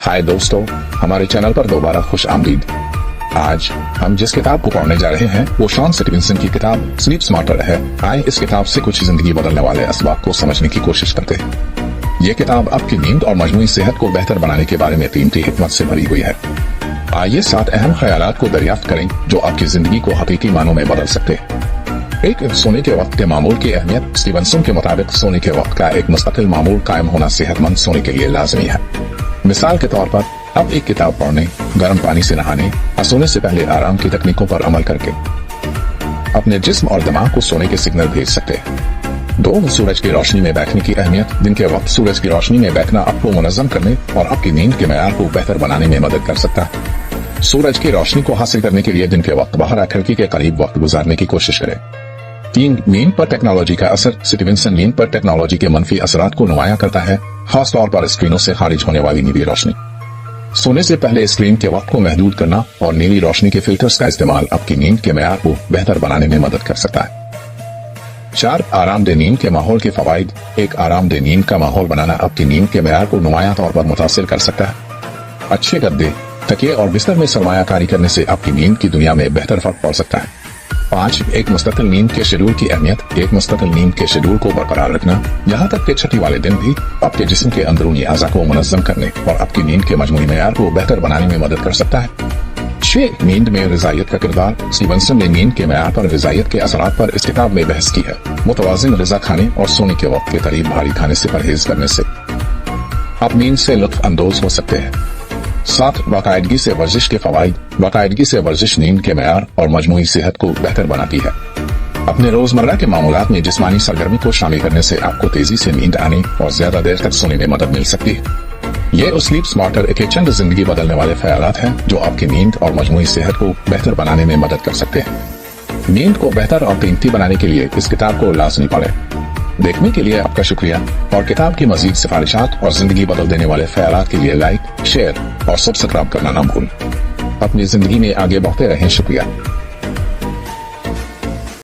हाय दोस्तों, हमारे चैनल पर दोबारा खुश आमदीद। आज हम जिस किताब को पढ़ने जा रहे हैं वो शॉन स्टीवनसन की किताब स्लीप स्मार्टर है। आए इस किताब से कुछ जिंदगी बदलने वाले असबाब को समझने की कोशिश करते हैं। ये किताब आपकी नींद और मजमूई सेहत को बेहतर बनाने के बारे में कीमती हिकमत से भरी हुई है। आइए 7 अहम ख्यालात को दरियाफ्त करें जो आपकी जिंदगी को हकीकी मानों में बदल सकते हैं। एक, सोने के वक्त के मामूल की अहमियत। स्टीवनसन के मुताबिक सोने के वक्त का एक मुस्तकिल मामूल कायम होना सेहतमंद सोने के लिए लाजमी है। मिसाल के तौर पर आप एक किताब पढ़ने, गर्म पानी से नहाने और सोने से पहले आराम की तकनीकों पर अमल करके अपने जिस्म और दिमाग को सोने के सिग्नल भेज सकते हैं। 2, सूरज की रोशनी में बैठने की अहमियत। दिन के वक्त सूरज की रोशनी में बैठना आपको मुनज़्ज़म करने और आपकी नींद के मेयार को बेहतर बनाने में मदद कर सकता है। सूरज की रोशनी को हासिल करने के लिए दिन के वक्त बाहर खिड़की के करीब वक्त गुजारने की कोशिश करें। 3, नींद पर टेक्नोलॉजी का असर। स्टीवनसन नींद पर टेक्नोलॉजी के मनफी असरात को नुमाया करता है, खास तौर पर स्क्रीनों से खारिज होने वाली नीली रोशनी। सोने से पहले स्क्रीन के वक्त को महदूद करना और नीली रोशनी के फिल्टर्स का इस्तेमाल आपकी नींद के मेयार को बेहतर बनाने में मदद कर सकता है। 4, आरामदेह नींद के माहौल के फवाइद। एक आरामदेह नींद का माहौल बनाना आपकी नींद के मेयार को नुमाया तौर पर मुतासिर कर सकता है। अच्छे गद्दे, तकिए और बिस्तर में सरमायाकारी करने से आपकी नींद की दुनिया में बेहतर फर्क पड़ सकता है। 5, एक मुस्तकिल नींद के शेड्यूल की अहमियत। एक मुस्तकिल नींद के शेड्यूल को बरकरार रखना, यहाँ तक कि छुट्टी वाले दिन भी आपके जिस्म के अंदरूनी आज़ा को मुनज़्ज़म करने और आपकी नींद के मजमूई मेयार को बेहतर बनाने में मदद कर सकता है। 6, नींद में ग़िज़ाइयत का किरदार। स्टीवनसन ने नींद के मेयार पर ग़िज़ाइयत के असरात पर इस किताब में बहस की है। मुतवाज़िन ग़िज़ा खाने और सोने के वक्त के करीब भारी खाने से परहेज करने से आप नींद से लुत्फ़ अंदोज़ हो सकते हैं। 7, बाकायदगी से वर्जिश के फवाइद। बाकायदगी से वर्जिश नींद के मेयार और मजमूई सेहत को बेहतर बनाती है। अपने रोजमर्रा के मामूलात में जिस्मानी सरगर्मी को शामिल करने से आपको तेजी से नींद आने और ज्यादा देर तक सोने में मदद मिल सकती है। ये स्लीप स्मार्टर के चंद जिंदगी बदलने वाले ख्यालात हैं जो आपकी नींद और मजमूई सेहत को बेहतर बनाने में मदद कर सकते हैं। नींद को बेहतर और कीमती बनाने के लिए इस किताब को लाज़मी पढ़ें। देखने के लिए आपका शुक्रिया और किताब की मजीद सिफारिशात और जिंदगी बदल देने वाले ख्यालात के लिए लाइक, शेयर और सब्सक्राइब करना ना भूलें। अपनी जिंदगी में आगे बढ़ते रहें। शुक्रिया।